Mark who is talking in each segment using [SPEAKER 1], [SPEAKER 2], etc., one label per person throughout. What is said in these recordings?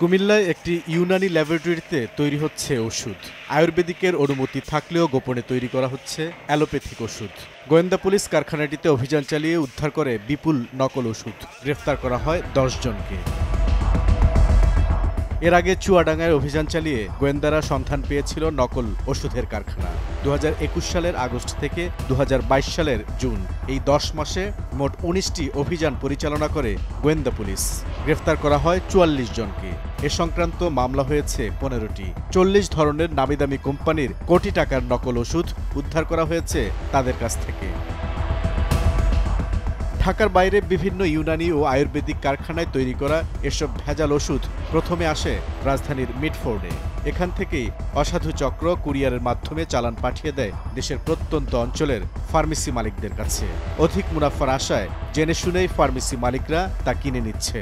[SPEAKER 1] কুমিল্লায় একটি ইউনানি ল্যাবরেটরিতে তৈরি হচ্ছে ওষুধ। আয়ুর্বেদিকের অনুমতি থাকলেও গোপনে তৈরি করা হচ্ছে অ্যালোপ্যাথিক ওষুধ। গোয়েন্দা পুলিশ কারখানাটিতে অভিযান চালিয়ে উদ্ধার করে বিপুল নকল ওষুধ। গ্রেফতার করা হয় 10 জনকে। এর আগে চুয়াডাঙ্গায় অভিযান চালিয়ে গোয়েন্দারা সন্ধান পেয়েছিল নকল ওষুধের কারখানা। 2021 সালের আগস্ট থেকে 2022 সালের জুন, এই 10 মাসে মোট 19টি অভিযান পরিচালনা করে গোয়েন্দা পুলিশ। গ্রেফতার করা হয় 44 জনকে। এ সংক্রান্ত মামলা হয়েছে 15টি। 40 ধরনের নামিদামি কোম্পানির কোটি টাকার নকল ওষুধ উদ্ধার করা হয়েছে তাদের কাছ থেকে। ঢাকার বাইরে বিভিন্ন ইউনানি ও আয়ুর্বেদিক কারখানায় তৈরি করা এসব ভেজাল ওষুধ প্রথমে আসে রাজধানীর মিডফোর্ডে। এখান থেকেই অসাধু চক্র কুরিয়ারের মাধ্যমে চালান পাঠিয়ে দেয় দেশের প্রত্যন্ত অঞ্চলের ফার্মেসি মালিকদের কাছে। অধিক মুনাফার আশায় জেনে শুনেই ফার্মেসি মালিকরা তা কিনে নিচ্ছে।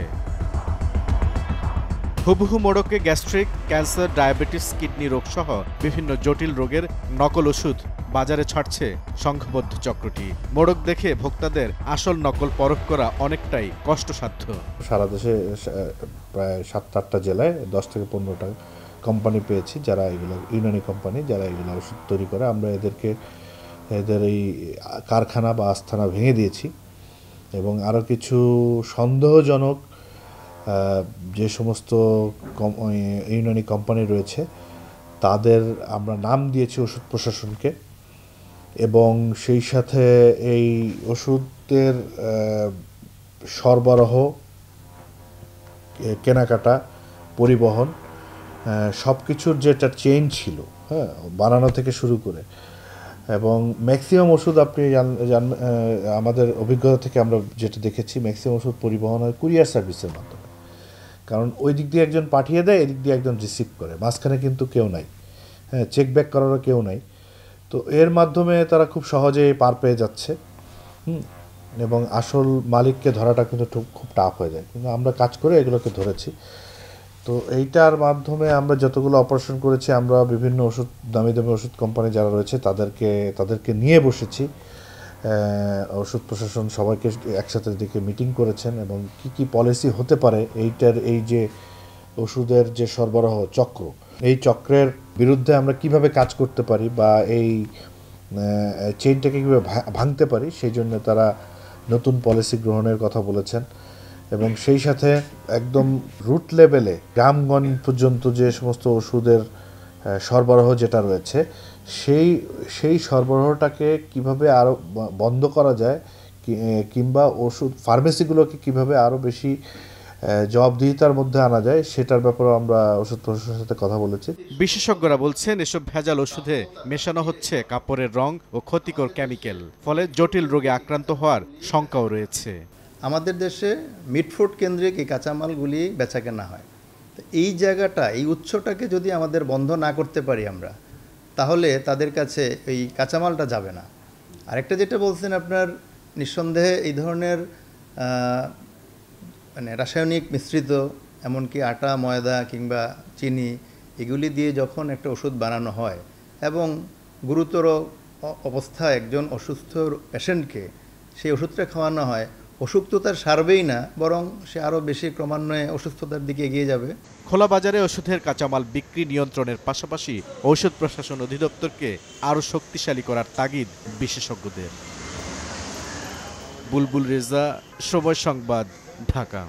[SPEAKER 1] হুবহু মোড়কে গ্যাস্ট্রিক, ক্যান্সার, ডায়াবেটিস, কিডনি রোগ সহ বিভিন্ন জটিল রোগের নকল ওষুধ বাজারে ছাড়ছে সংঘবদ্ধ চক্রটি। মোড়ক দেখে ভোক্তাদের আসল নকল পরখ করা অনেকটাই কষ্টসাধ্য।
[SPEAKER 2] সারা দেশে প্রায় 7-8টা জেলায় 10 থেকে 15টা কোম্পানি পেয়েছি, যারা এগুলো ইউনানি কোম্পানি, যারা এগুলো ওষুধ তৈরি করে। আমরা এদের এই কারখানা বা আস্থানা ভেঙে দিয়েছি এবং আরও কিছু সন্দেহজনক যে সমস্ত ইউনানি কোম্পানি রয়েছে তাদের আমরা নাম দিয়েছি ওষুধ প্রশাসনকে, এবং সেই সাথে এই ওষুধের সরবরাহ, কেনাকাটা, পরিবহন সব কিছুর যেটা চেইন ছিল, হ্যাঁ, বানানো থেকে শুরু করে, এবং ম্যাক্সিমাম ওষুধ আপনি আমাদের অভিজ্ঞতা থেকে আমরা যেটা দেখেছি, ম্যাক্সিমাম ওষুধ পরিবহন হয় কুরিয়ার সার্ভিসের মাধ্যমে। কারণ ওই দিক দিয়ে একজন পাঠিয়ে দেয়, এদিক দিয়ে একজন রিসিভ করে, মাঝখানে কিন্তু কেউ নাই, হ্যাঁ, চেক ব্যাক করারও কেউ নাই। তো এর মাধ্যমে তারা খুব সহজেই পার পেয়ে যাচ্ছে, এবং আসল মালিককে ধরাটা কিন্তু খুব টাফ হয়ে যায়। কিন্তু আমরা কাজ করে এগুলোকে ধরেছি। তো এইটার মাধ্যমে আমরা যতগুলো অপারেশন করেছি, আমরা বিভিন্ন ওষুধ, দামি দামি ওষুধ কোম্পানি যারা রয়েছে তাদেরকে নিয়ে বসেছি। ওষুধ প্রশাসন সবাইকে একসাথে দেখে মিটিং করেছেন, এবং কি পলিসি হতে পারে এই যে ওষুধের যে সরবরাহ চক্র, এই চক্রের বিরুদ্ধে আমরা কিভাবে কাজ করতে পারি বা এই চেইনটাকে কীভাবে ভাঙতে পারি, সেই জন্য তারা নতুন পলিসি গ্রহণের কথা বলেছেন। এবং সেই সাথে একদম রুট লেভেলে গ্রামগঞ্জ পর্যন্ত যে সমস্ত ওষুধের সরবরাহ যেটা রয়েছে, সেই সরবরাহটাকে কিভাবে আরও বন্ধ করা যায়, কিংবা ওষুধ ফার্মেসিগুলোকে কিভাবে আরও বেশি জবাবদিহিতার মধ্যে আনা যায়, সেটার ব্যাপারে আমরা ওষুধ প্রশাসনের সাথে কথা বলেছি।
[SPEAKER 1] বিশেষজ্ঞরা বলছেন, এসব ভেজাল ওষুধে মেশানো হচ্ছে কাপড়ের রং ও ক্ষতিকর কেমিক্যাল, ফলে জটিল রোগে আক্রান্ত হওয়ার শঙ্কাও রয়েছে।
[SPEAKER 3] আমাদের দেশে মিডফুড কেন্দ্রিক এই কাঁচামালগুলি বেচাকেনা হয়। তো এই জায়গাটা, এই উৎসটাকে যদি আমাদের বন্ধ না করতে পারি আমরা, তাহলে তাদের কাছে এই কাঁচামালটা যাবে না। আরেকটা যেটা বলছেন আপনার, নিঃসন্দেহে এই ধরনের মানে রাসায়নিক মিশ্রিত, এমনকি আটা, ময়দা কিংবা চিনি, এগুলি দিয়ে যখন একটা ওষুধ বানানো হয় এবং গুরুতর অবস্থায় একজন অসুস্থ পেশেন্টকে সেই ওষুধটা খাওয়ানো হয়, অসুখ তো তার সারবেই না, বরং সে আরও বেশি ক্রমান্বয়ে অসুস্থতার দিকে এগিয়ে যাবে।
[SPEAKER 1] খোলা বাজারে ওষুধের কাঁচামাল বিক্রি নিয়ন্ত্রণের পাশাপাশি ঔষধ প্রশাসন অধিদপ্তরকে আরও শক্তিশালী করার তাগিদ বিশেষজ্ঞদের। বুলবুল রেজা, সময় সংবাদ, ঢাকা।